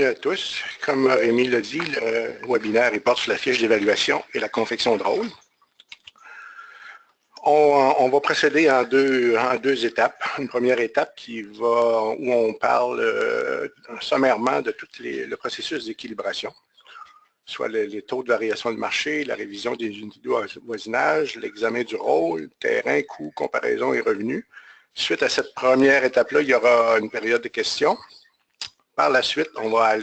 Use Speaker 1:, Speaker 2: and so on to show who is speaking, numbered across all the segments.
Speaker 1: à tous. Comme Rémi l'a dit, le webinaire porte sur la fiche d'évaluation et la confection de rôle. On va procéder en deux étapes. Une première étape où on parle sommairement de tout le processus d'équilibration, soit les taux de variation de marché, la révision des unités de voisinage, l'examen du rôle, terrain, coûts, comparaison et revenus. Suite à cette première étape-là, il y aura une période de questions. Par la suite, on va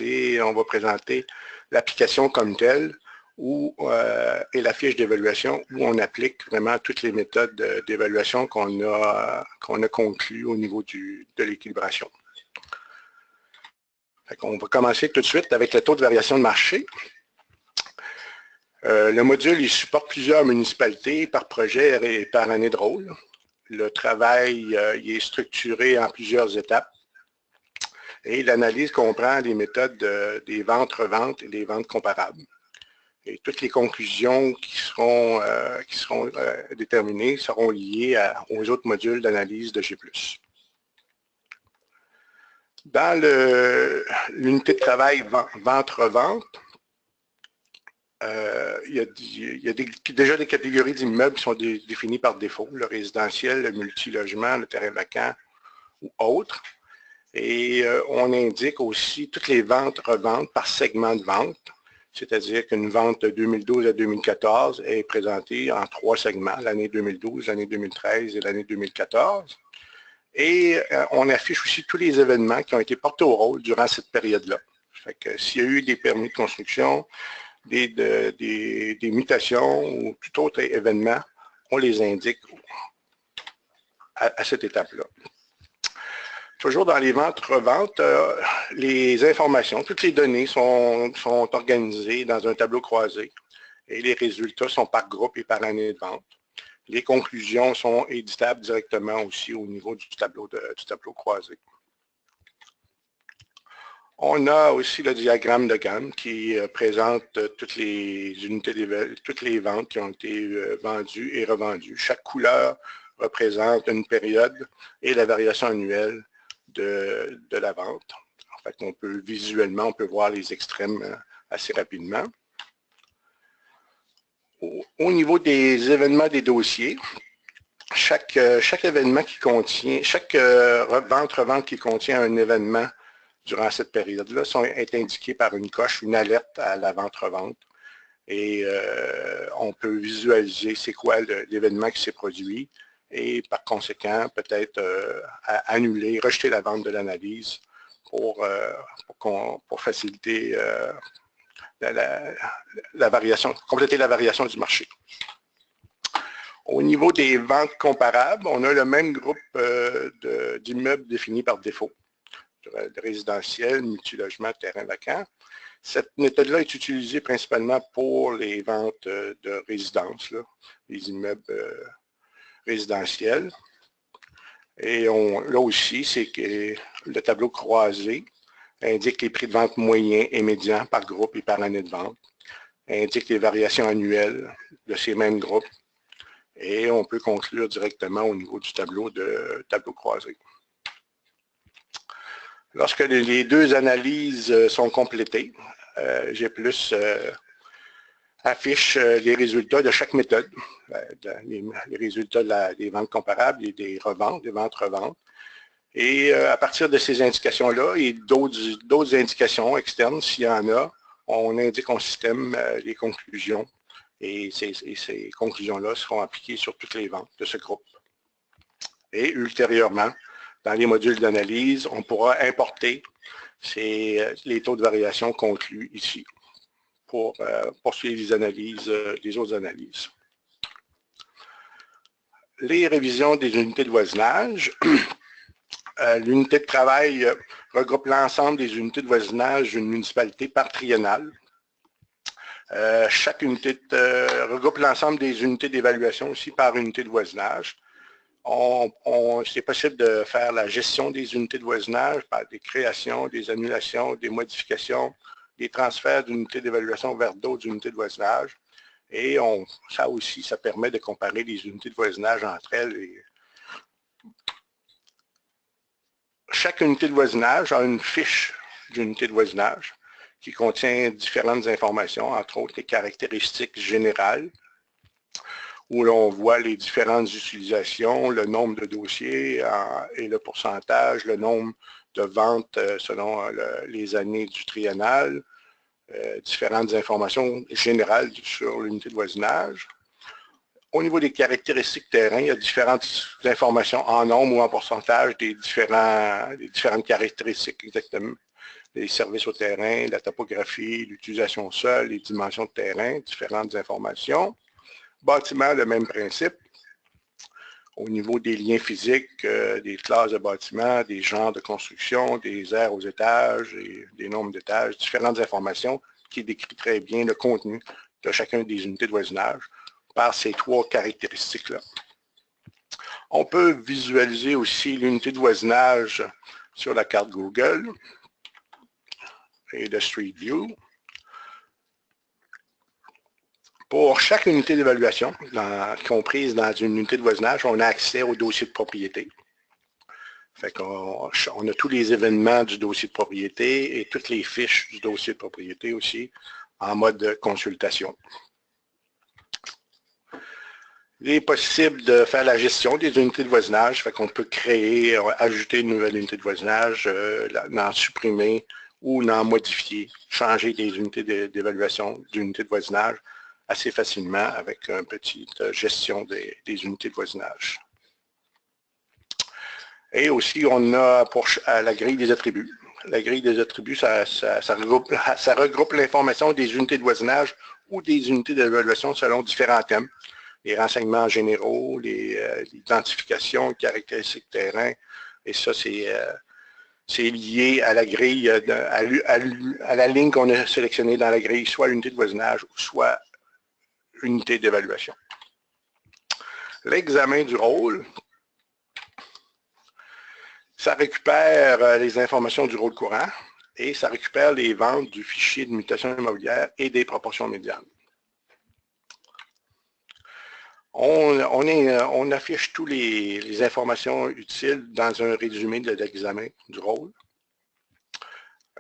Speaker 1: présenter l'application comme telle et la fiche d'évaluation où on applique vraiment toutes les méthodes d'évaluation qu'on a conclues au niveau de l'équilibration. On va commencer tout de suite avec le taux de variation de marché. Le module, il supporte plusieurs municipalités par projet et par année de rôle. Le travail il est structuré en plusieurs étapes. Et l'analyse comprend les méthodes des ventes-reventes et des ventes comparables. Et toutes les conclusions qui seront déterminées seront liées aux autres modules d'analyse de G+. Dans l'unité de travail vente-revente, il y a déjà des catégories d'immeubles qui sont définies par défaut, le résidentiel, le multilogement, le terrain vacant ou autres. Et on indique aussi toutes les ventes-reventes par segment de vente, c'est-à-dire qu'une vente de 2012 à 2014 est présentée en 3 segments, l'année 2012, l'année 2013 et l'année 2014. Et on affiche aussi tous les événements qui ont été portés au rôle durant cette période-là. Fait que s'il y a eu des permis de construction, des mutations ou tout autre événement, on les indique à cette étape-là. Toujours dans les ventes-reventes, les informations, toutes les données sont organisées dans un tableau croisé et les résultats sont par groupe et par année de vente. Les conclusions sont éditables directement aussi au niveau du tableau croisé. On a aussi le diagramme de gamme qui présente toutes les ventes qui ont été vendues et revendues. Chaque couleur représente une période et la variation annuelle de la vente. En fait, visuellement, on peut voir les extrêmes assez rapidement. Au niveau des événements des dossiers, chaque événement chaque vente-revente qui contient un événement durant cette période-là est indiqué par une coche, une alerte à la vente-revente. Et on peut visualiser c'est quoi l'événement qui s'est produit et par conséquent, peut-être annuler, rejeter la vente de l'analyse pour faciliter la variation, compléter la variation du marché. Au niveau des ventes comparables, on a le même groupe d'immeubles définis par défaut, de résidentiel, multilogement, terrain vacant. Cette méthode-là est utilisée principalement pour les ventes de résidences, les immeubles résidentiels. Et là aussi, c'est que le tableau croisé indique les prix de vente moyens et médians par groupe et par année de vente, indique les variations annuelles de ces mêmes groupes, et on peut conclure directement au niveau du tableau croisé. Lorsque les deux analyses sont complétées, G+ affiche les résultats de chaque méthode, les résultats des ventes comparables et des ventes-reventes. Et à partir de ces indications-là et d'autres indications externes, s'il y en a, on indique au système les conclusions et ces conclusions-là seront appliquées sur toutes les ventes de ce groupe. Et ultérieurement, dans les modules d'analyse, on pourra importer les taux de variation conclus ici pour poursuivre les autres analyses. Les révisions des unités de voisinage. L'unité de travail regroupe l'ensemble des unités de voisinage d'une municipalité par triennale. Chaque unité regroupe l'ensemble des unités d'évaluation aussi par unité de voisinage. C'est possible de faire la gestion des unités de voisinage par des créations, des annulations, des modifications, des transferts d'unités d'évaluation vers d'autres unités de voisinage. Et ça permet de comparer les unités de voisinage entre elles. Chaque unité de voisinage a une fiche d'unité de voisinage qui contient différentes informations, entre autres les caractéristiques générales, où l'on voit les différentes utilisations, le nombre de dossiers et le pourcentage, le nombre de ventes selon les années du triennal, différentes informations générales sur l'unité de voisinage. Au niveau des caractéristiques terrain, il y a différentes informations en nombre ou en pourcentage des différentes caractéristiques exactement. Les services au terrain, la topographie, l'utilisation au sol, les dimensions de terrain, différentes informations. Bâtiment, le même principe. Au niveau des liens physiques, des classes de bâtiments, des genres de construction, des aires aux étages, et des nombres d'étages, différentes informations qui décrivent très bien le contenu de chacune des unités de voisinage par ces trois caractéristiques-là. On peut visualiser aussi l'unité de voisinage sur la carte Google et de Street View. Pour chaque unité d'évaluation comprise dans une unité de voisinage, on a accès au dossier de propriété. Fait qu'on a tous les événements du dossier de propriété et toutes les fiches du dossier de propriété aussi en mode consultation. Il est possible de faire la gestion des unités de voisinage, fait qu'on peut créer, ajouter une nouvelle unité de voisinage, en supprimer ou en modifier, changer des unités d'évaluation d'unités de voisinage assez facilement avec une petite gestion des unités de voisinage. Et aussi, on a pour la grille des attributs. La grille des attributs, ça regroupe l'information des unités de voisinage ou des unités d'évaluation selon différents thèmes. Les renseignements généraux, l'identification, les caractéristiques terrain, et ça, c'est lié à la grille, à la ligne qu'on a sélectionnée dans la grille, soit l'unité de voisinage, soit unité d'évaluation. L'examen du rôle, ça récupère les informations du rôle courant et ça récupère les ventes du fichier de mutation immobilière et des proportions médianes. On affiche toutes les informations utiles dans un résumé de l'examen du rôle.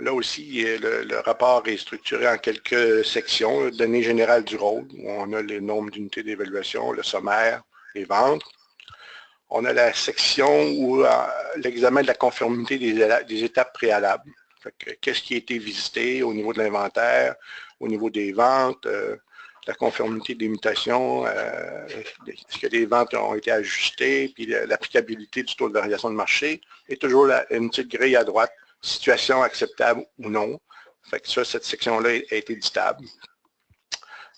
Speaker 1: Là aussi, le rapport est structuré en quelques sections. Données générales du rôle, où on a les nombres d'unités d'évaluation, le sommaire, les ventes. On a la section où l'examen de la conformité des étapes préalables. Qu'est-ce qui a été visité au niveau de l'inventaire, au niveau des ventes, la conformité des mutations, est-ce que les ventes ont été ajustées, puis l'applicabilité du taux de variation de marché, et toujours une petite grille à droite, situation acceptable ou non. Fait que ça, cette section-là a été éditable.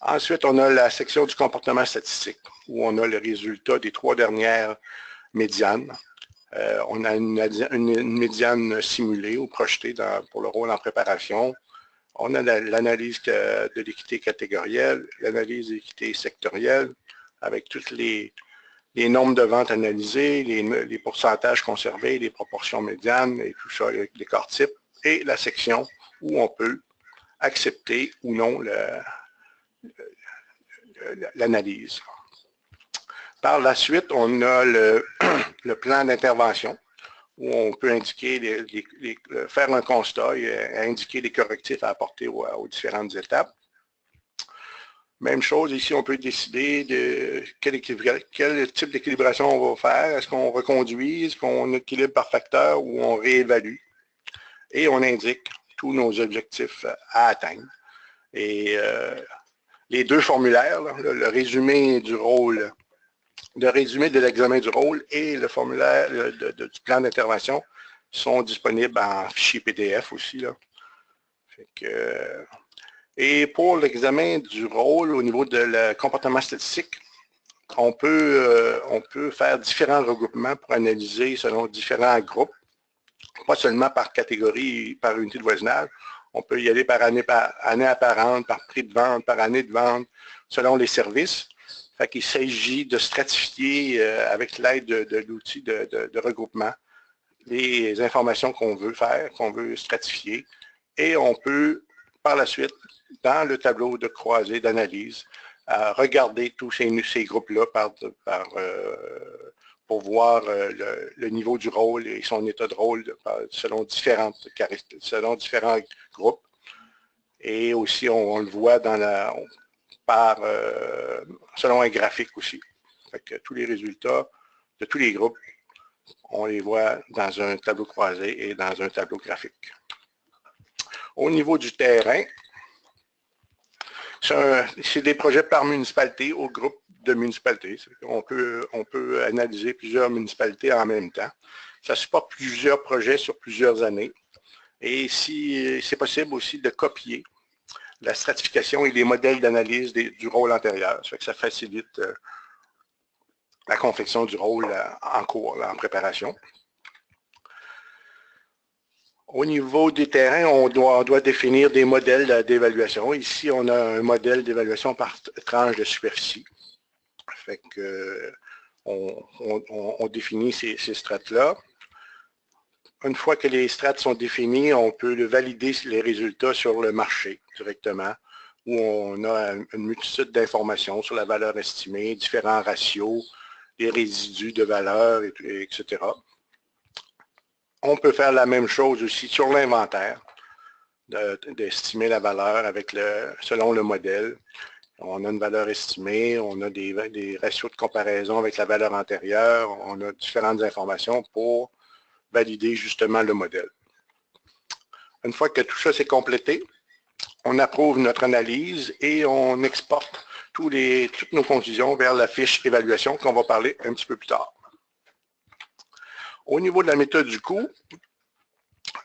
Speaker 1: Ensuite, on a la section du comportement statistique, où on a le résultat des 3 dernières médianes. On a une médiane simulée ou projetée pour le rôle en préparation. On a l'analyse de l'équité catégorielle, l'analyse de l'équité sectorielle, avec tous les nombres de ventes analysés, les pourcentages conservés, les proportions médianes et tout ça, les corps types, et la section où on peut accepter ou non l'analyse. Par la suite, on a le plan d'intervention, où on peut indiquer, faire un constat et indiquer les correctifs à apporter aux différentes étapes. Même chose, ici, on peut décider de quel type d'équilibration on va faire. Est-ce qu'on reconduit, est-ce qu'on équilibre par facteur ou on réévalue. Et on indique tous nos objectifs à atteindre. Et les deux formulaires, là, le résumé du rôle, le résumé de l'examen du rôle et le formulaire du plan d'intervention sont disponibles en fichier PDF aussi. Là. Fait que, et pour l'examen du rôle au niveau de le comportement statistique, on peut faire différents regroupements pour analyser selon différents groupes, pas seulement par catégorie, par unité de voisinage. On peut y aller par année apparente, par prix de vente, par année de vente, selon les services. Fait qu'il s'agit de stratifier avec l'aide de l'outil de regroupement les informations qu'on veut faire, qu'on veut stratifier. Et on peut, par la suite, dans le tableau de croisée d'analyse, regarder tous ces groupes-là pour voir le niveau du rôle et son état de rôle selon différents groupes. Et aussi, on le voit selon un graphique aussi. Fait que tous les résultats de tous les groupes, on les voit dans un tableau croisé et dans un tableau graphique. Au niveau du terrain, c'est des projets par municipalité ou groupe de municipalités. On peut analyser plusieurs municipalités en même temps. Ça supporte plusieurs projets sur plusieurs années. Et si c'est possible aussi de copier la stratification et les modèles d'analyse du rôle antérieur. Ça fait que ça facilite la confection du rôle en cours, en préparation. Au niveau des terrains, on doit définir des modèles d'évaluation. Ici, on a un modèle d'évaluation par tranche de superficie. Fait que, on définit ces strates-là. Une fois que les strates sont définies, on peut valider les résultats sur le marché directement, où on a une multitude d'informations sur la valeur estimée, différents ratios, les résidus de valeur, etc. On peut faire la même chose aussi sur l'inventaire, d'estimer la valeur selon le modèle. On a une valeur estimée, on a des ratios de comparaison avec la valeur antérieure, on a différentes informations pour valider justement le modèle. Une fois que tout ça s'est complété, on approuve notre analyse et on exporte toutes nos conclusions vers la fiche évaluation qu'on va parler un petit peu plus tard. Au niveau de la méthode du coût,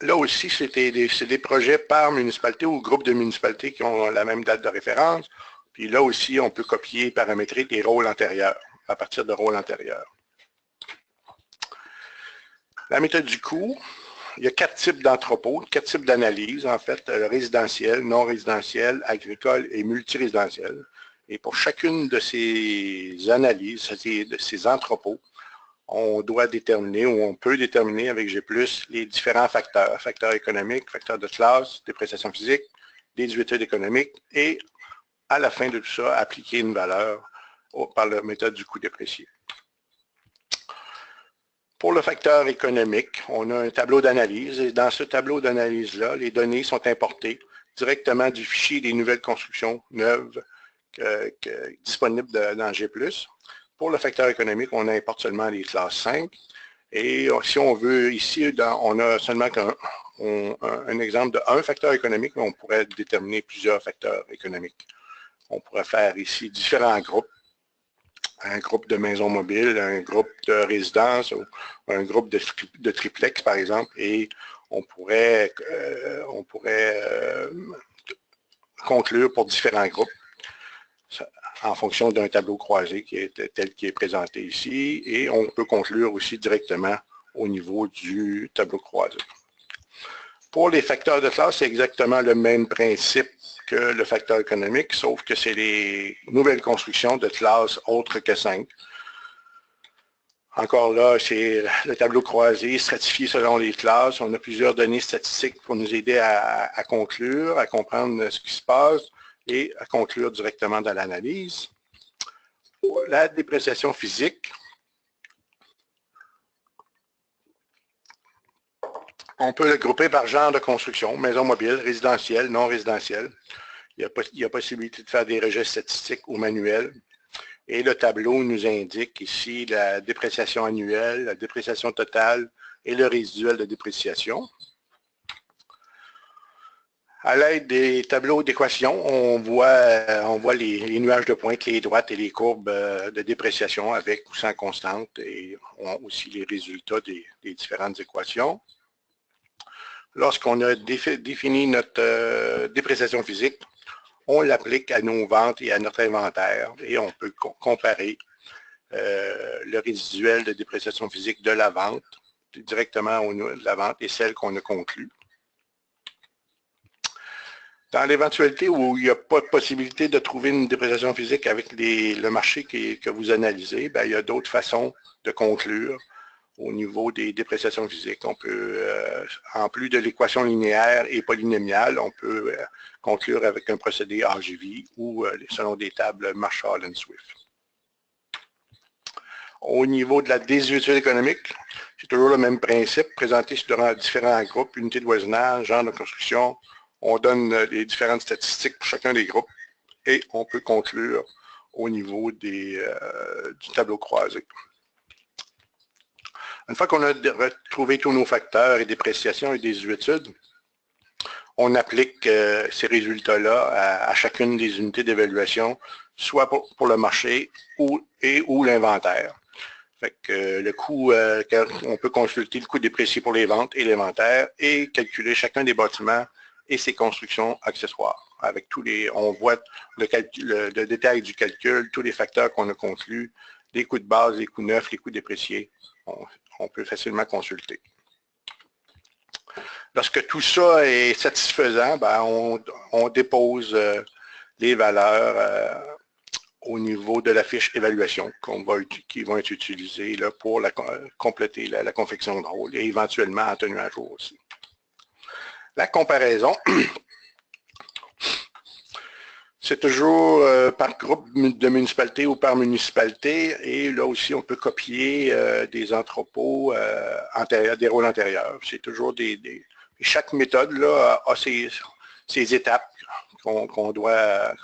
Speaker 1: là aussi, c'est des projets par municipalité ou groupe de municipalités qui ont la même date de référence. Puis là aussi, on peut copier et paramétrer des rôles antérieurs, à partir de rôles antérieurs. La méthode du coût, il y a 4 types d'entrepôts, 4 types d'analyses, en fait, résidentiel, non résidentiel, agricole et multirésidentiel. Et pour chacune de ces analyses, de ces entrepôts, on doit déterminer ou on peut déterminer avec G+, les différents facteurs, facteurs économiques, facteurs de classe, dépréciation physique, déductibilité économique et à la fin de tout ça, appliquer une valeur par la méthode du coût déprécié. Pour le facteur économique, on a un tableau d'analyse et dans ce tableau d'analyse-là, les données sont importées directement du fichier des nouvelles constructions neuves disponibles dans G+. Pour le facteur économique, on importe seulement les classes 5. Et si on veut, ici, on a seulement un exemple de un facteur économique, mais on pourrait déterminer plusieurs facteurs économiques. On pourrait faire ici différents groupes. Un groupe de maisons mobiles, un groupe de résidences, ou un groupe de triplex, par exemple, et on pourrait conclure pour différents groupes en fonction d'un tableau croisé tel qui est présenté ici, et on peut conclure aussi directement au niveau du tableau croisé. Pour les facteurs de classe, c'est exactement le même principe que le facteur économique, sauf que c'est les nouvelles constructions de classes autres que 5. Encore là, c'est le tableau croisé stratifié selon les classes. On a plusieurs données statistiques pour nous aider à conclure, à comprendre ce qui se passe et à conclure directement dans l'analyse. La dépréciation physique, on peut le grouper par genre de construction, maison mobile, résidentielle, non résidentielle. Il y a possibilité de faire des registres statistiques ou manuels. Et le tableau nous indique ici la dépréciation annuelle, la dépréciation totale et le résiduel de dépréciation. À l'aide des tableaux d'équation, on voit les nuages de pointe, les droites et les courbes de dépréciation avec ou sans constante et aussi les résultats des différentes équations. Lorsqu'on a défini notre dépréciation physique, on l'applique à nos ventes et à notre inventaire et on peut comparer le résiduel de dépréciation physique de la vente, directement au niveau de la vente et celle qu'on a conclue. Dans l'éventualité où il n'y a pas de possibilité de trouver une dépréciation physique avec le marché que vous analysez, bien, il y a d'autres façons de conclure au niveau des dépréciations physiques. On peut, en plus de l'équation linéaire et polynomiale, on peut conclure avec un procédé RGV ou selon des tables Marshall et Swift. Au niveau de la désuétude économique, c'est toujours le même principe, présenté sur différents groupes, unités de voisinage, genre de construction. On donne les différentes statistiques pour chacun des groupes et on peut conclure au niveau du tableau croisé. Une fois qu'on a retrouvé tous nos facteurs et dépréciation et désuétude, on applique ces résultats-là à chacune des unités d'évaluation, soit pour le marché ou l'inventaire. Fait que le coût, on peut consulter le coût déprécié pour les ventes et l'inventaire et calculer chacun des bâtiments et ses constructions accessoires. Avec on voit le détail du calcul, tous les facteurs qu'on a conclus, les coûts de base, les coûts neufs, les coûts dépréciés, on peut facilement consulter. Lorsque tout ça est satisfaisant, ben on dépose les valeurs au niveau de la fiche évaluation qui vont être utilisées là, pour compléter la confection de rôle et éventuellement en tenue à jour aussi. La comparaison, c'est toujours par groupe de municipalité ou par municipalité et là aussi on peut copier des entrepôts antérieurs, des rôles antérieurs. C'est toujours chaque méthode là, a ses étapes qu'on doit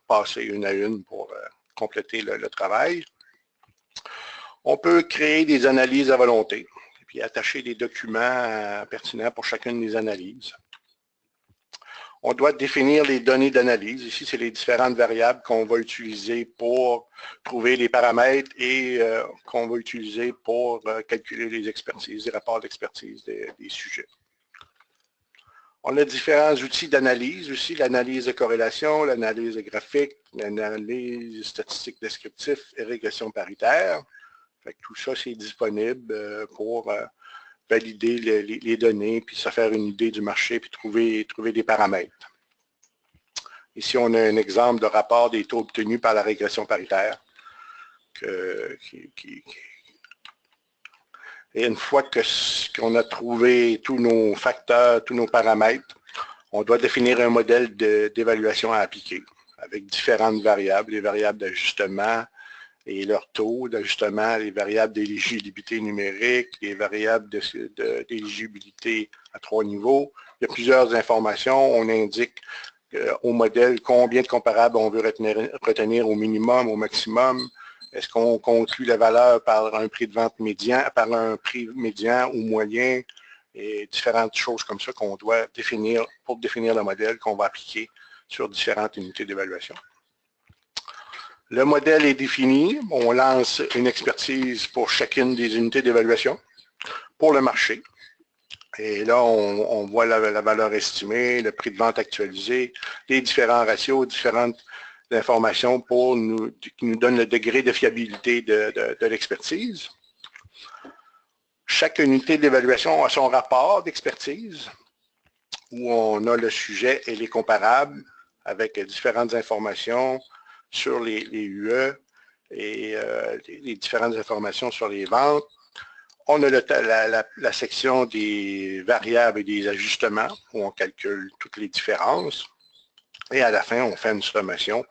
Speaker 1: passer une à une pour compléter le travail. On peut créer des analyses à volonté et puis attacher des documents pertinents pour chacune des analyses. On doit définir les données d'analyse. Ici, c'est les différentes variables qu'on va utiliser pour trouver les paramètres et qu'on va utiliser pour calculer les expertises, les rapports d'expertise des sujets. On a différents outils d'analyse aussi, l'analyse de corrélation, l'analyse graphique, l'analyse statistique descriptive et régression paritaire. Fait que tout ça, c'est disponible pour valider les données, puis se faire une idée du marché, puis trouver des paramètres. Ici, on a un exemple de rapport des taux obtenus par la régression paritaire. Et une fois qu'on a trouvé tous nos facteurs, tous nos paramètres, on doit définir un modèle d'évaluation à appliquer avec différentes variables, les variables d'ajustement et leur taux d'ajustement, les variables d'éligibilité numérique, les variables d'éligibilité à 3 niveaux. Il y a plusieurs informations. On indique au modèle combien de comparables on veut retenir au minimum, au maximum. Est-ce qu'on conclut la valeur par un prix de vente médian, par un prix médian ou moyen, et différentes choses comme ça qu'on doit définir pour définir le modèle qu'on va appliquer sur différentes unités d'évaluation. Le modèle est défini, on lance une expertise pour chacune des unités d'évaluation pour le marché. Et là, on voit la valeur estimée, le prix de vente actualisé, les différents ratios, différentes informations qui nous donnent le degré de fiabilité de l'expertise. Chaque unité d'évaluation a son rapport d'expertise où on a le sujet et les comparables avec différentes informations sur les UE et les différentes informations sur les ventes. On a la section des variables et des ajustements où on calcule toutes les différences. Et à la fin, on fait une sommation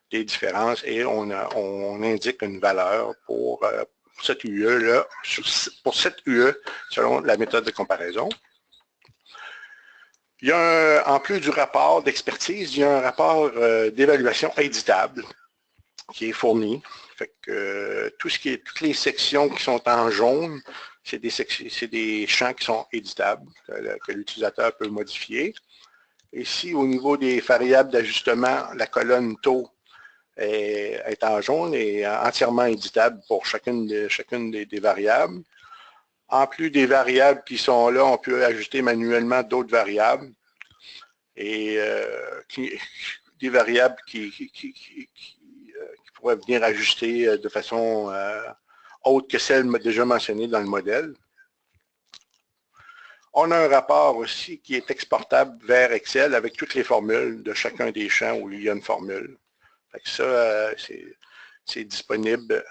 Speaker 1: des différences et on indique une valeur pour cette UE-là, pour cette UE selon la méthode de comparaison. Il y a en plus du rapport d'expertise, il y a un rapport d'évaluation éditable qui est fourni. Fait que toutes les sections qui sont en jaune, c'est des champs qui sont éditables, que l'utilisateur peut modifier. Ici, au niveau des variables d'ajustement, la colonne taux est en jaune et entièrement éditable pour chacune des variables. En plus des variables qui sont là, on peut ajouter manuellement d'autres variables et des variables qui pourraient venir ajuster de façon autre que celle déjà mentionnée dans le modèle. On a un rapport aussi qui est exportable vers Excel avec toutes les formules de chacun des champs où il y a une formule. Fait que ça, c'est disponible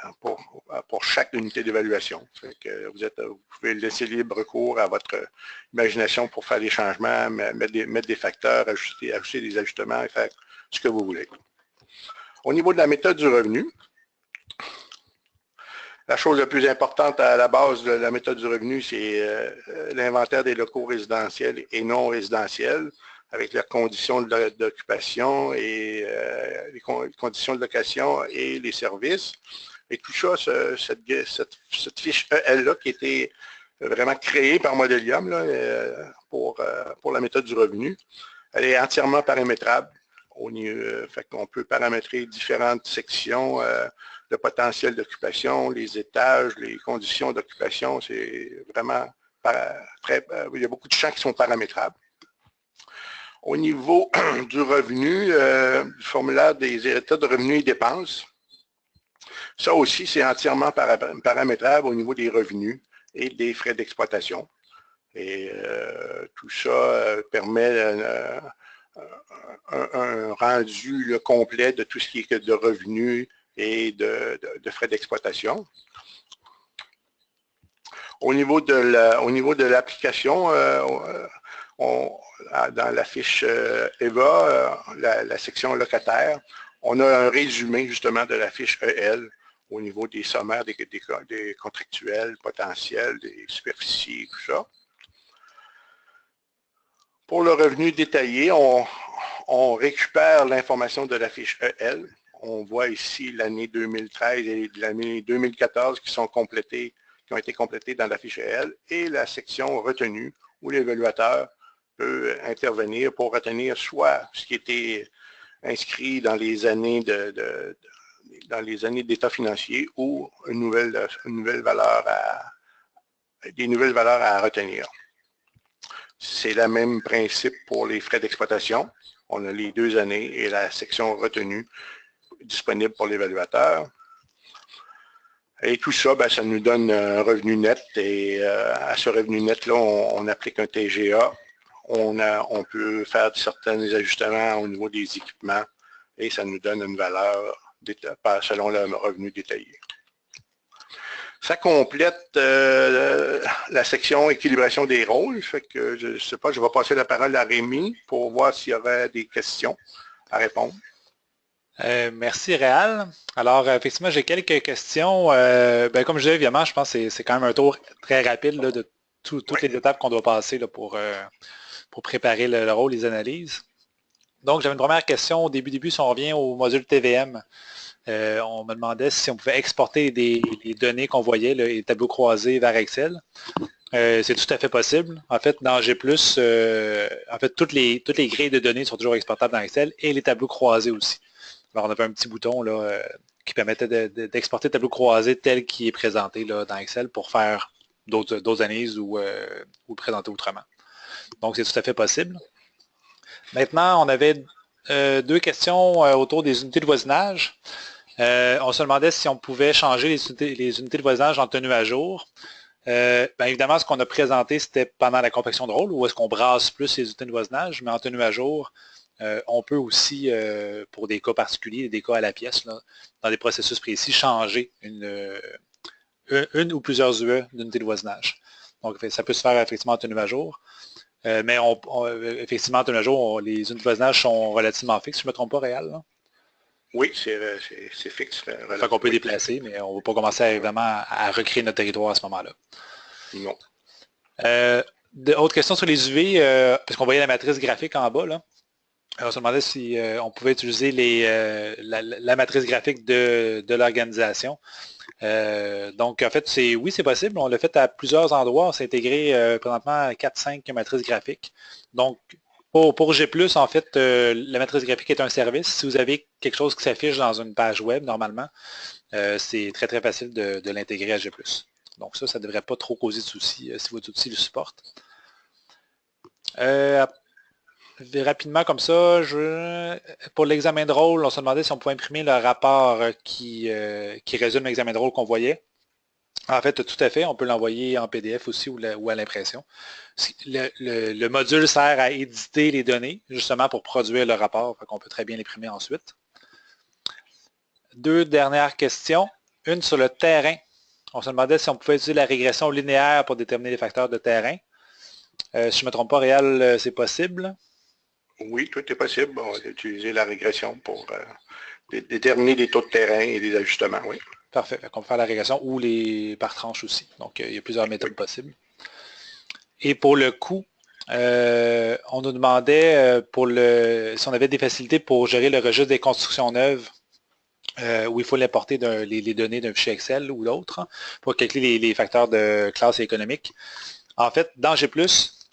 Speaker 1: pour chaque unité d'évaluation. Vous pouvez laisser libre cours à votre imagination pour faire des changements, mettre des facteurs, ajouter des ajustements et faire ce que vous voulez. Au niveau de la méthode du revenu, La chose la plus importante à la base de la méthode du revenu, c'est l'inventaire des locaux résidentiels et non résidentiels, avec leurs conditions d'occupation et les conditions de location et les services. Et tout ça, cette fiche EL-là qui a été vraiment créée par Modelium là, pour la méthode du revenu, elle est entièrement paramétrable. Fait qu'on peut paramétrer différentes sections, le potentiel d'occupation, les étages, les conditions d'occupation. C'est vraiment il y a beaucoup de champs qui sont paramétrables. Au niveau du revenu, du formulaire des états de revenus et dépenses, ça aussi, c'est entièrement paramétrable au niveau des revenus et des frais d'exploitation. Et tout ça permet un rendu complet de tout ce qui est de revenus et de frais d'exploitation. Au niveau de l'application, dans la fiche EVA, la section locataire, on a un résumé justement de la fiche EL au niveau des sommaires des contractuels potentiels, des superficies, tout ça. Pour le revenu détaillé, on récupère l'information de la fiche EL. On voit ici l'année 2013 et l'année 2014 qui ont été complétées dans la fiche EL et la section retenue où l'évaluateur peut intervenir pour retenir soit ce qui était inscrit dans les années d'état financier ou des nouvelles valeurs à retenir. C'est le même principe pour les frais d'exploitation. On a les 2 années et la section retenue disponible pour l'évaluateur. Et tout ça, ça nous donne un revenu net. Et à ce revenu net-là, on applique un TGA. On peut faire certains ajustements au niveau des équipements et ça nous donne une valeur selon le revenu détaillé. Ça complète la section équilibration des rôles. Fait que je ne sais pas, je vais passer la parole à Rémi pour voir s'il y aurait des questions à répondre.
Speaker 2: Merci Réal. Alors effectivement, j'ai quelques questions. Comme je disais, évidemment, je pense que c'est quand même un tour très rapide là, de toutes les étapes qu'on doit passer là, pour préparer le rôle, les analyses. Donc j'avais une première question au début, si on revient au module TVM. On me demandait si on pouvait exporter les données qu'on voyait, les tableaux croisés vers Excel. C'est tout à fait possible. En fait, dans G+, toutes les grilles de données sont toujours exportables dans Excel et les tableaux croisés aussi. Alors, on avait un petit bouton là, qui permettait d'exporter le tableau croisé tel qu'il est présenté là, dans Excel pour faire d'autres analyses ou le présenter autrement. Donc, c'est tout à fait possible. Maintenant, on avait 2 questions autour des unités de voisinage. On se demandait si on pouvait changer les unités de voisinage en tenue à jour. Évidemment, ce qu'on a présenté, c'était pendant la confection de rôle, où est-ce qu'on brasse plus les unités de voisinage, mais en tenue à jour, on peut aussi, pour des cas particuliers, des cas à la pièce, là, dans des processus précis, changer une ou plusieurs UE d'unités de voisinage. Donc, ça peut se faire effectivement en tenue à jour. Mais effectivement, en tenue à jour, les unités de voisinage sont relativement fixes, si je ne me trompe pas, Réal. Là.
Speaker 1: Oui, c'est fixe.
Speaker 2: Fait qu'on peut déplacer, mais on ne va pas commencer évidemment à recréer notre territoire à ce moment-là.
Speaker 1: Non.
Speaker 2: Autre question sur les UV, parce qu'on voyait la matrice graphique en bas, là. On se demandait si on pouvait utiliser la matrice graphique de l'organisation. Donc, en fait, oui, c'est possible. On l'a fait à plusieurs endroits. On s'est intégré présentement à 4-5 matrices graphiques. Donc, pour G+, en fait, la matrice graphique est un service. Si vous avez quelque chose qui s'affiche dans une page web, normalement, c'est très, très facile de l'intégrer à G+. Donc ça ne devrait pas trop causer de soucis si votre outil le supporte. Rapidement comme ça, pour l'examen de rôle, on se demandait si on pouvait imprimer le rapport qui résume l'examen de rôle qu'on voyait. En fait, tout à fait, on peut l'envoyer en PDF aussi ou à l'impression. Le module sert à éditer les données, justement pour produire le rapport, qu'on peut très bien l'imprimer ensuite. 2 dernières questions. Une sur le terrain. On se demandait si on pouvait utiliser la régression linéaire pour déterminer les facteurs de terrain. Si je ne me trompe pas, Réal, c'est possible?
Speaker 1: Oui, tout est possible. On va utiliser la régression pour déterminer des taux de terrain et des ajustements, oui.
Speaker 2: Parfait. On peut faire la régression ou les par tranche aussi. Donc, il y a plusieurs méthodes possibles. Et pour le coût, on nous demandait si on avait des facilités pour gérer le registre des constructions neuves où il faut l'importer les données d'un fichier Excel ou d'autre pour calculer les facteurs de classe économique. En fait, dans G+,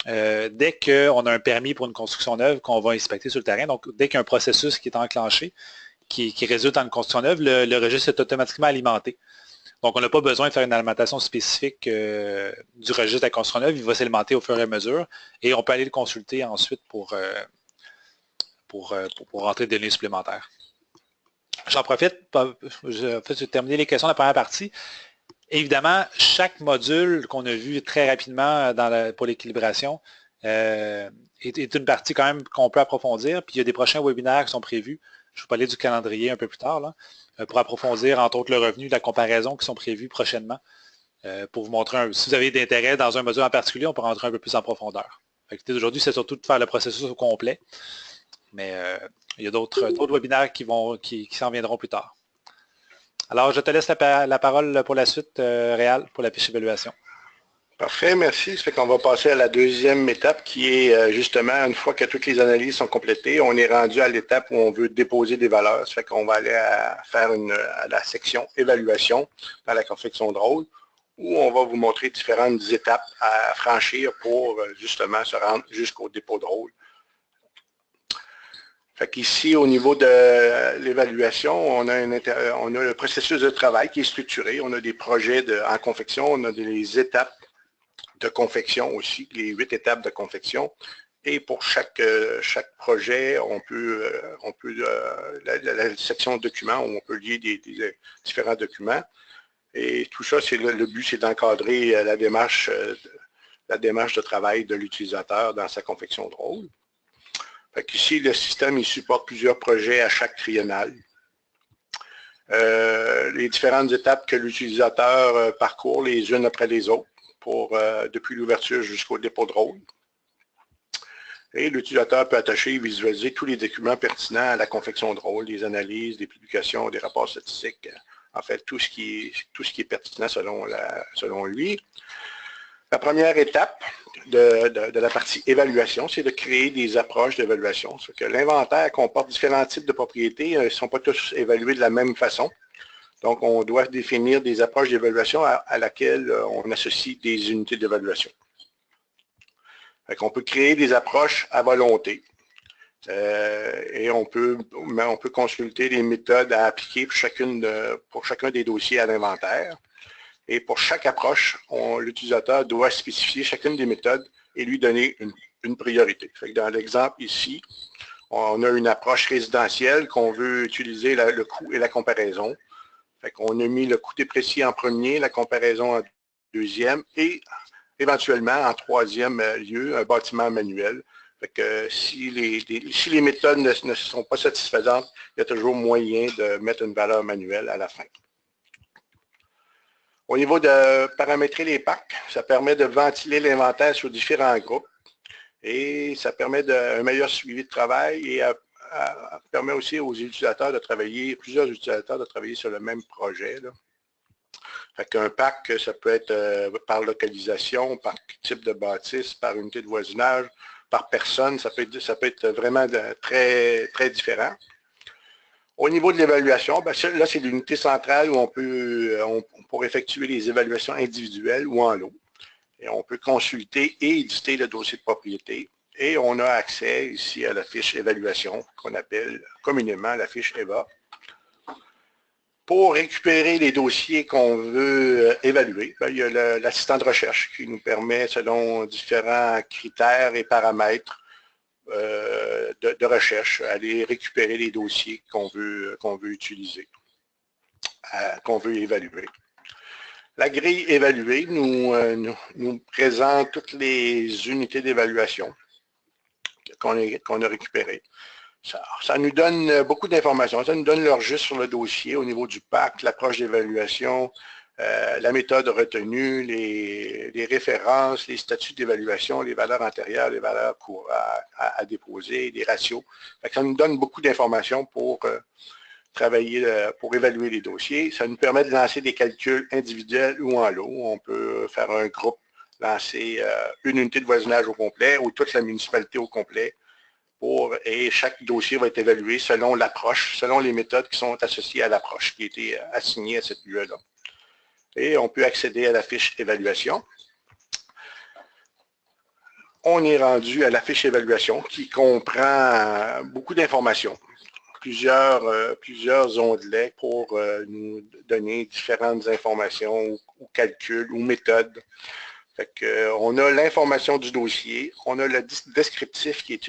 Speaker 2: dès qu'on a un permis pour une construction neuve qu'on va inspecter sur le terrain, donc dès qu'il y a un processus qui est enclenché, qui résulte en une construction neuve, le registre est automatiquement alimenté. Donc, on n'a pas besoin de faire une alimentation spécifique du registre de la construction neuve, il va s'alimenter au fur et à mesure et on peut aller le consulter ensuite pour rentrer des données supplémentaires. J'en profite, j'ai terminé les questions de la première partie. Évidemment, chaque module qu'on a vu très rapidement pour l'équilibration est une partie quand même qu'on peut approfondir. Puis il y a des prochains webinaires qui sont prévus. Je vais vous parler du calendrier un peu plus tard, là, pour approfondir, entre autres, le revenu, la comparaison qui sont prévus prochainement. Pour vous montrer, si vous avez d'intérêt dans un module en particulier, on peut rentrer un peu plus en profondeur. Aujourd'hui, c'est surtout de faire le processus au complet. Mais il y a d'autres webinaires qui s'en viendront plus tard. Alors, je te laisse la parole pour la suite, Réal, pour la fiche évaluation.
Speaker 1: Parfait, merci. Ça fait qu'on va passer à la deuxième étape qui est justement, une fois que toutes les analyses sont complétées, on est rendu à l'étape où on veut déposer des valeurs. Ça fait qu'on va aller faire à la section évaluation dans la confection de rôle où on va vous montrer différentes étapes à franchir pour justement se rendre jusqu'au dépôt de rôle. Fait qu'ici, au niveau de l'évaluation, on a le processus de travail qui est structuré. On a des projets en confection, on a des étapes de confection aussi, les 8 étapes de confection. Et pour chaque projet, on peut la section documents, où on peut lier des différents documents. Et tout ça, le but, c'est d'encadrer la démarche de travail de l'utilisateur dans sa confection de rôle. Ici, le système, il supporte plusieurs projets à chaque triennale. Les différentes étapes que l'utilisateur parcourt les unes après les autres, depuis l'ouverture jusqu'au dépôt de rôle. Et l'utilisateur peut attacher et visualiser tous les documents pertinents à la confection de rôle, des analyses, des publications, des rapports statistiques, en fait, tout ce qui est pertinent selon lui. La première étape de la partie évaluation, c'est de créer des approches d'évaluation. L'inventaire comporte différents types de propriétés, ils ne sont pas tous évalués de la même façon. Donc, on doit définir des approches d'évaluation à laquelle on associe des unités d'évaluation. On peut créer des approches à volonté et on peut consulter les méthodes à appliquer pour chacun des dossiers à l'inventaire. Et pour chaque approche, l'utilisateur doit spécifier chacune des méthodes et lui donner une priorité. Dans l'exemple ici, on a une approche résidentielle qu'on veut utiliser le coût et la comparaison. On a mis le coût déprécié en premier, la comparaison en deuxième et éventuellement en troisième lieu, un bâtiment manuel. Si les méthodes ne sont pas satisfaisantes, il y a toujours moyen de mettre une valeur manuelle à la fin. Au niveau de paramétrer les packs, ça permet de ventiler l'inventaire sur différents groupes et ça permet un meilleur suivi de travail et permet aussi aux utilisateurs de travailler, plusieurs utilisateurs de travailler sur le même projet. Un pack, ça peut être par localisation, par type de bâtisse, par unité de voisinage, par personne, ça peut être vraiment très, très différent. Au niveau de l'évaluation, là, c'est l'unité centrale où pour effectuer les évaluations individuelles ou en lot. Et on peut consulter et éditer le dossier de propriété. Et on a accès ici à la fiche évaluation, qu'on appelle communément la fiche EVA. Pour récupérer les dossiers qu'on veut évaluer, il y a l'assistant de recherche qui nous permet, selon différents critères et paramètres, de recherche, aller récupérer les dossiers qu'on veut utiliser, qu'on veut évaluer. La grille évaluée nous présente toutes les unités d'évaluation qu'on a récupérées. Ça nous donne beaucoup d'informations. Ça nous donne leur juste sur le dossier au niveau du PAC, l'approche d'évaluation, la méthode retenue, les références, les statuts d'évaluation, les valeurs antérieures, les valeurs à déposer, les ratios. Ça nous donne beaucoup d'informations pour travailler pour évaluer les dossiers. Ça nous permet de lancer des calculs individuels ou en lot. On peut faire un groupe, lancer une unité de voisinage au complet ou toute la municipalité au complet. Et chaque dossier va être évalué selon l'approche, selon les méthodes qui sont associées à l'approche qui a été assignée à cette UE-là. Et on peut accéder à la fiche évaluation. On est rendu à la fiche évaluation qui comprend beaucoup d'informations, plusieurs onglets pour nous donner différentes informations ou calculs ou méthodes. On a l'information du dossier, on a le descriptif qui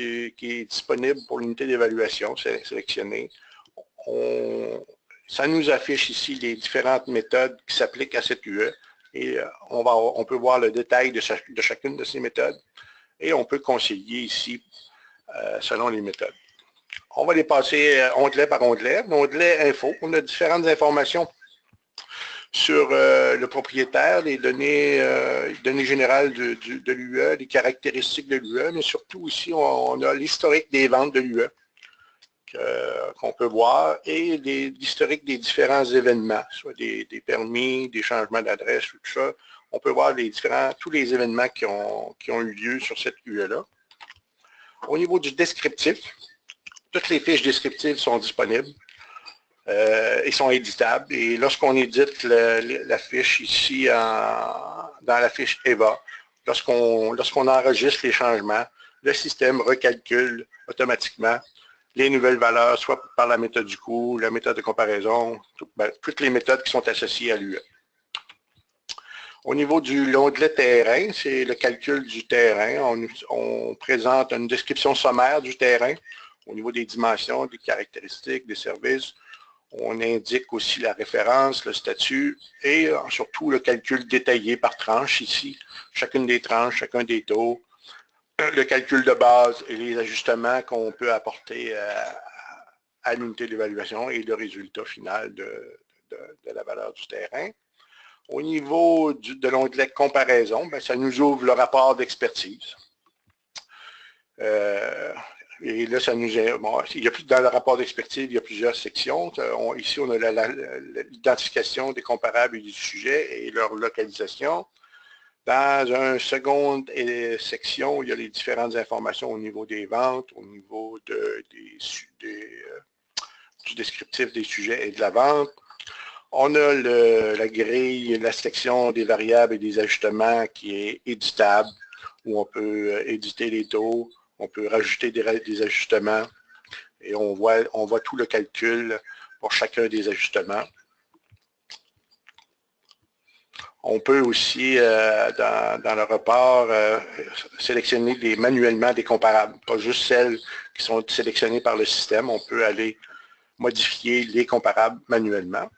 Speaker 1: est disponible pour l'unité d'évaluation sélectionnée. Ça nous affiche ici les différentes méthodes qui s'appliquent à cette UE et on peut voir le détail de chacune de ces méthodes et on peut conseiller ici selon les méthodes. On va les passer onglet par onglet. L'onglet Info, on a différentes informations sur le propriétaire, les données générales de l'UE, les caractéristiques de l'UE, mais surtout ici, on a l'historique des ventes de l'UE qu'on peut voir et l'historique des différents événements, soit des permis, des changements d'adresse, tout ça. On peut voir tous les événements qui ont eu lieu sur cette UE-là. Au niveau du descriptif, toutes les fiches descriptives sont disponibles. Ils sont éditables. Et lorsqu'on édite la fiche ici dans la fiche EVA, lorsqu'on enregistre les changements, le système recalcule automatiquement les nouvelles valeurs, soit par la méthode du coût, la méthode de comparaison, toutes les méthodes qui sont associées à l'UE. Au niveau de l'onglet terrain, c'est le calcul du terrain. On présente une description sommaire du terrain au niveau des dimensions, des caractéristiques, des services. On indique aussi la référence, le statut et surtout le calcul détaillé par tranche ici, chacune des tranches, chacun des taux, le calcul de base et les ajustements qu'on peut apporter à l'unité d'évaluation et le résultat final de la valeur du terrain. Au niveau de l'onglet comparaison, ça nous ouvre le rapport d'expertise. Et là, ça nous dans le rapport d'expertise, il y a plusieurs sections. Ici, on a l'identification des comparables et du sujet et leur localisation. Dans une seconde section, il y a les différentes informations au niveau des ventes, au niveau du descriptif des sujets et de la vente. On a la grille, la section des variables et des ajustements qui est éditable, où on peut éditer les taux, on peut rajouter des ajustements et on voit tout le calcul pour chacun des ajustements. On peut aussi, dans le report, sélectionner manuellement des comparables, pas juste celles qui sont sélectionnées par le système. On peut aller modifier les comparables manuellement.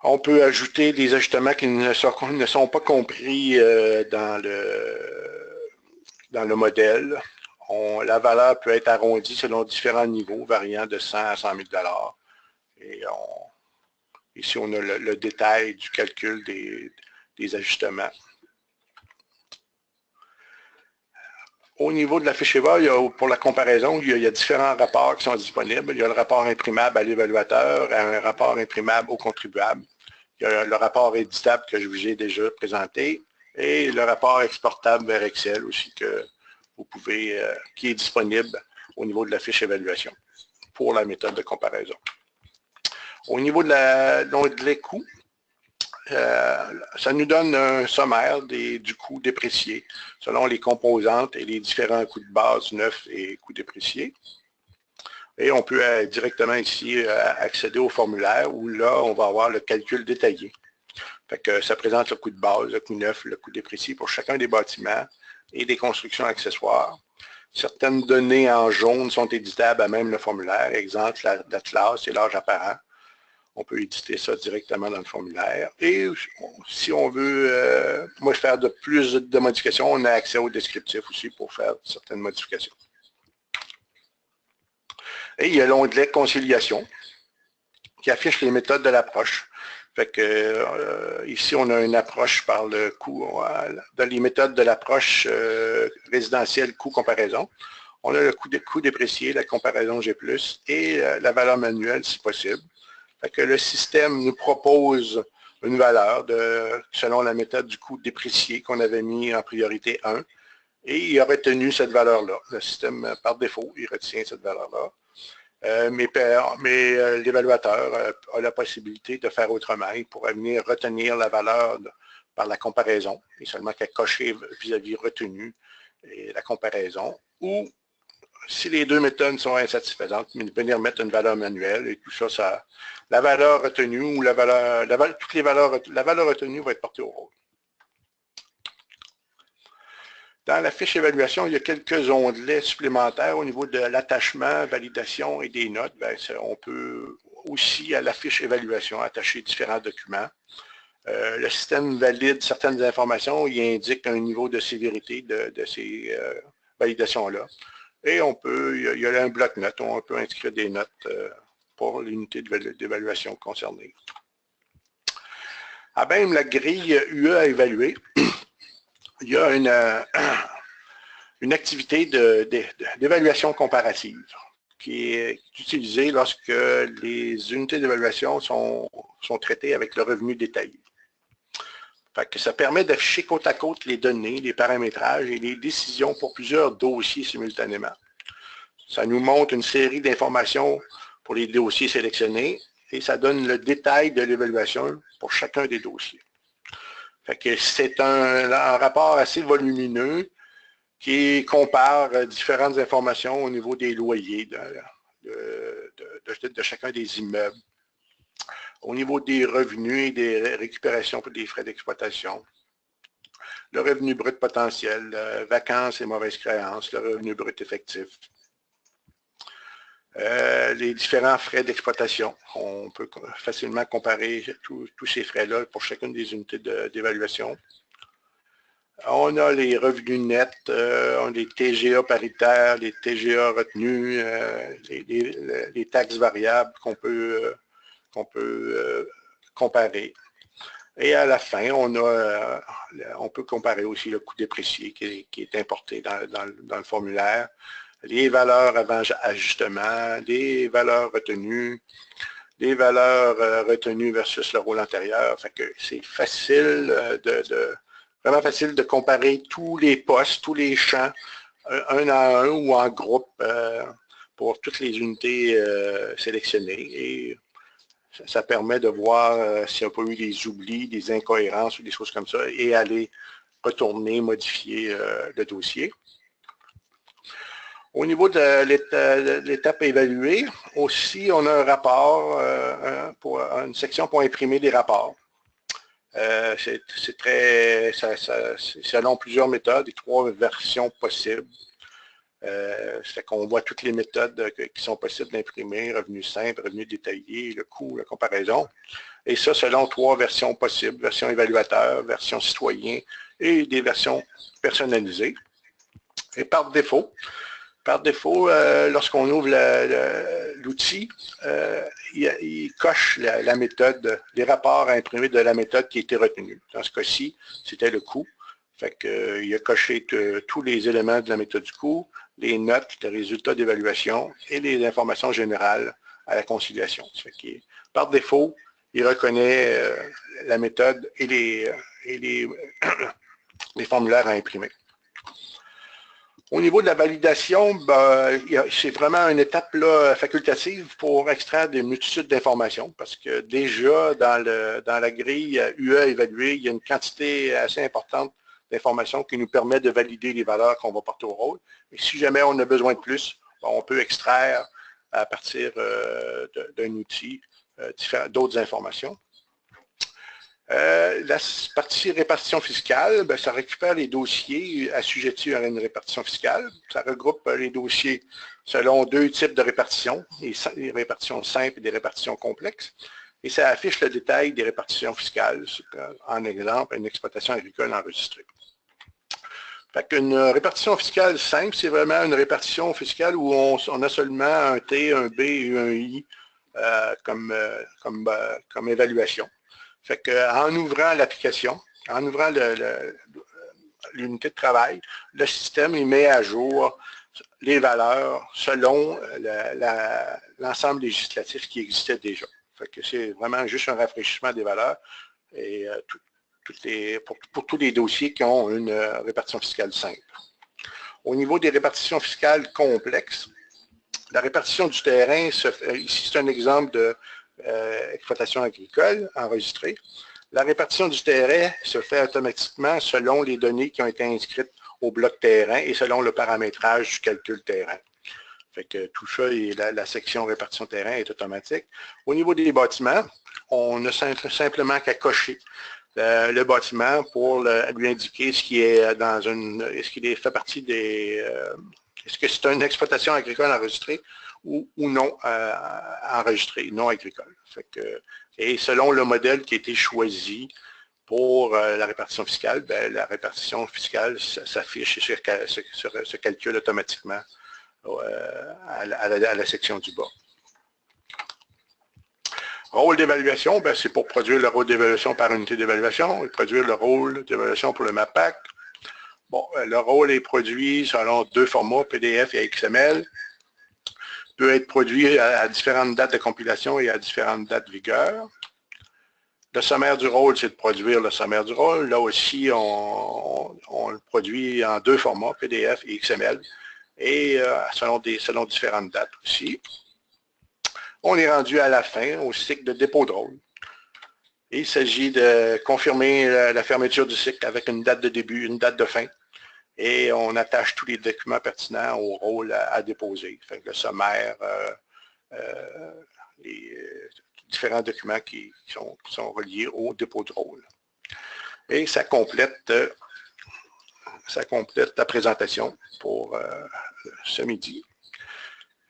Speaker 1: On peut ajouter des ajustements qui ne sont pas compris dans le modèle. La valeur peut être arrondie selon différents niveaux, variant de 100 à 100 000 $. Et ici, on a le détail du calcul des ajustements. Au niveau de la fiche EVA, pour la comparaison, il y a différents rapports qui sont disponibles. Il y a le rapport imprimable à l'évaluateur, un rapport imprimable au contribuable. Il y a le rapport éditable que je vous ai déjà présenté et le rapport exportable vers Excel aussi que vous pouvez, qui est disponible au niveau de la fiche évaluation pour la méthode de comparaison. Au niveau de l'onglet coûts, ça nous donne un sommaire du coût déprécié selon les composantes et les différents coûts de base neufs et coûts dépréciés. Et on peut directement ici accéder au formulaire où là, on va avoir le calcul détaillé. Fait que ça présente le coût de base, le coût neuf, le coût déprécié pour chacun des bâtiments et des constructions accessoires. Certaines données en jaune sont éditables à même le formulaire, exemple la classe et l'âge apparent. On peut éditer ça directement dans le formulaire. Et si on veut faire plus de modifications, on a accès au descriptif aussi pour faire certaines modifications. Et il y a l'onglet conciliation qui affiche les méthodes de l'approche. Fait que ici, on a une approche par le coût, dans les méthodes de l'approche résidentielle coût comparaison. On a le coût déprécié, la comparaison G+, et la valeur manuelle si possible. Fait que le système nous propose une valeur selon la méthode du coût déprécié qu'on avait mis en priorité 1, et il a retenu cette valeur-là. Le système, par défaut, il retient cette valeur-là. Mais l'évaluateur a la possibilité de faire autrement. Il pourrait venir retenir la valeur par la comparaison, et seulement qu'à cocher vis-à-vis retenu et la comparaison, ou si les deux méthodes sont insatisfaisantes, venir mettre une valeur manuelle et tout ça, la valeur retenue ou la valeur retenue va être portée au rôle. Dans la fiche évaluation, il y a quelques onglets supplémentaires au niveau de l'attachement, validation et des notes. Bien, on peut aussi à la fiche évaluation attacher différents documents. Le système valide certaines informations, il indique un niveau de sévérité de ces validations-là. Et il y a un bloc-notes, on peut inscrire des notes pour l'unité d'évaluation concernée. À même la grille UE à évaluer, il y a une activité d'évaluation comparative qui est utilisée lorsque les unités d'évaluation sont traitées avec le revenu détaillé. Fait que ça permet d'afficher côte à côte les données, les paramétrages et les décisions pour plusieurs dossiers simultanément. Ça nous montre une série d'informations pour les dossiers sélectionnés et ça donne le détail de l'évaluation pour chacun des dossiers. Fait que c'est un rapport assez volumineux qui compare différentes informations au niveau des loyers de chacun des immeubles, au niveau des revenus et des récupérations pour des frais d'exploitation, le revenu brut potentiel, vacances et mauvaises créances, le revenu brut effectif, les différents frais d'exploitation. On peut facilement comparer tous ces frais-là pour chacune des unités d'évaluation. On a les revenus nets, on a les TGA paritaires, les TGA retenus, les taxes variables qu'on peut comparer. Et à la fin, on peut comparer aussi le coût déprécié qui est importé dans le formulaire, les valeurs avant ajustement, les valeurs retenues, les valeurs retenues versus le rôle antérieur. Fait que c'est facile vraiment facile de comparer tous les postes, tous les champs, un à un ou en groupe pour toutes les unités sélectionnées. Et ça permet de voir s'il n'y a pas eu des oublis, des incohérences ou des choses comme ça et aller retourner, modifier le dossier. Au niveau de l'étape évaluée, aussi, on a un rapport, une section pour imprimer des rapports. C'est selon plusieurs méthodes et 3 versions possibles. C'est qu'on voit toutes les méthodes qui sont possibles d'imprimer, revenu simple, revenu détaillé, le coût, la comparaison. Et ça, selon 3 versions possibles, version évaluateur, version citoyen et des versions personnalisées. Et par défaut, lorsqu'on ouvre l'outil, il coche la méthode, les rapports à imprimer de la méthode qui a été retenue. Dans ce cas-ci, c'était le coût. Fait qu'il a coché tous les éléments de la méthode du coût, les notes, les résultats d'évaluation et les informations générales à la conciliation. Fait que, par défaut, il reconnaît la méthode et les formulaires à imprimer. Au niveau de la validation, c'est vraiment une étape là, facultative pour extraire des multitudes d'informations parce que déjà dans la grille UE évaluée, il y a une quantité assez importante d'informations qui nous permet de valider les valeurs qu'on va porter au rôle. Et si jamais on a besoin de plus, on peut extraire à partir d'un outil d'autres informations. La partie répartition fiscale, ça récupère les dossiers assujettis à une répartition fiscale. Ça regroupe les dossiers selon 2 types de répartition, des répartitions simples et des répartitions complexes. Et ça affiche le détail des répartitions fiscales, en exemple, une exploitation agricole enregistrée. Fait qu'une répartition fiscale simple, c'est vraiment une répartition fiscale où on a seulement un T, un B et un I comme évaluation. Fait qu'en ouvrant l'application, en ouvrant l'unité de travail, le système il met à jour les valeurs selon l'ensemble législatif qui existait déjà. Fait que c'est vraiment juste un rafraîchissement des valeurs et pour tous les dossiers qui ont une répartition fiscale simple. Au niveau des répartitions fiscales complexes, la répartition du terrain, ici c'est un exemple d'exploitation agricole enregistrée. La répartition du terrain se fait automatiquement selon les données qui ont été inscrites au bloc terrain et selon le paramétrage du calcul terrain. Fait que tout ça, et la section répartition terrain est automatique. Au niveau des bâtiments, on a simplement qu'à cocher le bâtiment pour lui indiquer ce qui est dans une, est-ce qu'il fait partie des, est-ce que c'est une exploitation agricole enregistrée ou non enregistrée, non agricole. Fait que, et selon le modèle qui a été choisi pour la répartition fiscale, ben, la répartition fiscale s'affiche et se calcule automatiquement à la section du bas. Rôle d'évaluation, ben, c'est pour produire le rôle d'évaluation par unité d'évaluation et produire le rôle d'évaluation pour le MAPAC. Bon, le rôle est produit selon deux formats, PDF et XML. Peut être produit à différentes dates de compilation et à différentes dates de vigueur. Le sommaire du rôle, c'est de produire le sommaire du rôle. Là aussi, on le produit en deux formats, PDF et XML, et selon différentes dates aussi. On est rendu à la fin, au cycle de dépôt de rôle. Il s'agit de confirmer la fermeture du cycle avec une date de début, une date de fin, et on attache tous les documents pertinents au rôle à déposer. Fait que le sommaire, les différents documents qui sont reliés au dépôt de rôle. Et ça complète la présentation pour ce midi.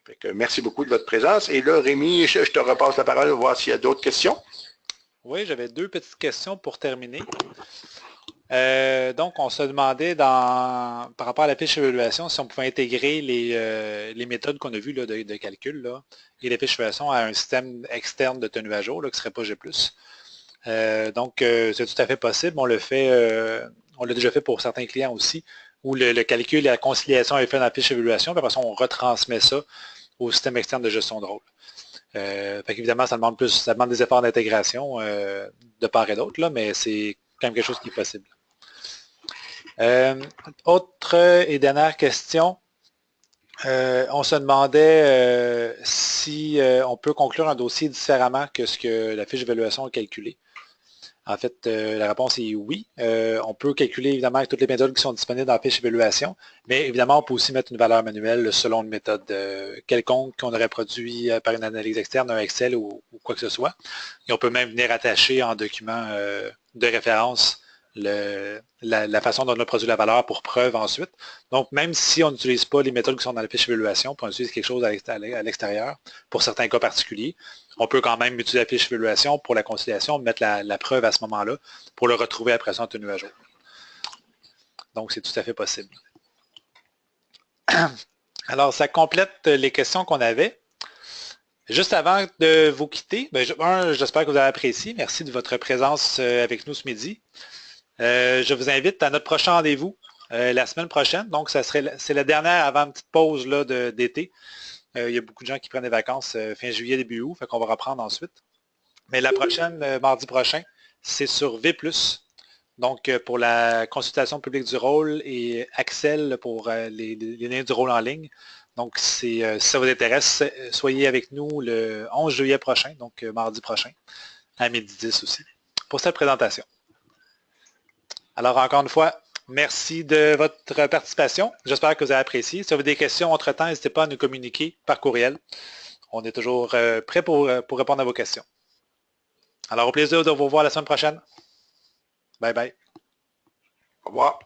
Speaker 1: Fait que merci beaucoup de votre présence. Et là, Rémi, je te repasse la parole, voir s'il y a d'autres questions.
Speaker 2: Oui, j'avais deux petites questions pour terminer. Donc, on se demandait par rapport à la fiche d'évaluation si on pouvait intégrer les méthodes qu'on a vues là, de calcul là, et les fiches d'évaluation à un système externe de tenue à jour là, qui ne serait pas G+. Donc, c'est tout à fait possible. On l'a déjà fait pour certains clients aussi, où le calcul et la conciliation est fait dans la fiche d'évaluation, puis après ça, on retransmet ça au système externe de gestion de rôle. Fait qu'évidemment, ça demande des efforts d'intégration de part et d'autre, mais c'est quand même quelque chose qui est possible. Autre et dernière question. On se demandait si on peut conclure un dossier différemment que ce que la fiche d'évaluation a calculé. En fait, la réponse est oui. On peut calculer évidemment avec toutes les méthodes qui sont disponibles dans la fiche d'évaluation, mais évidemment, on peut aussi mettre une valeur manuelle selon une méthode quelconque qu'on aurait produit par une analyse externe, un Excel ou quoi que ce soit. Et on peut même venir attacher en document de référence la façon dont on a produit la valeur pour preuve ensuite. Donc, même si on n'utilise pas les méthodes qui sont dans la fiche d'évaluation, puis on utilise quelque chose à l'extérieur, pour certains cas particuliers, on peut quand même utiliser la fiche d'évaluation pour la conciliation, mettre la preuve à ce moment-là, pour le retrouver après ça en tenue à jour. Donc, c'est tout à fait possible. Alors, ça complète les questions qu'on avait. Juste avant de vous quitter, j'espère que vous avez apprécié. Merci de votre présence avec nous ce midi. Je vous invite à notre prochain rendez-vous la semaine prochaine. Donc, c'est la dernière avant une petite pause d'été. Il y a beaucoup de gens qui prennent des vacances fin juillet, début août, fait qu'on va reprendre ensuite. Mais la prochaine, mardi prochain, c'est sur V+. Donc, pour la consultation publique du rôle et Axel pour les liens du rôle en ligne. Donc, si ça vous intéresse, soyez avec nous le 11 juillet prochain, donc mardi prochain, à 12h10 aussi, pour cette présentation. Alors, encore une fois, merci de votre participation. J'espère que vous avez apprécié. Si vous avez des questions entre-temps, n'hésitez pas à nous communiquer par courriel. On est toujours prêt pour répondre à vos questions. Alors, au plaisir de vous revoir la semaine prochaine. Bye bye.
Speaker 1: Au revoir.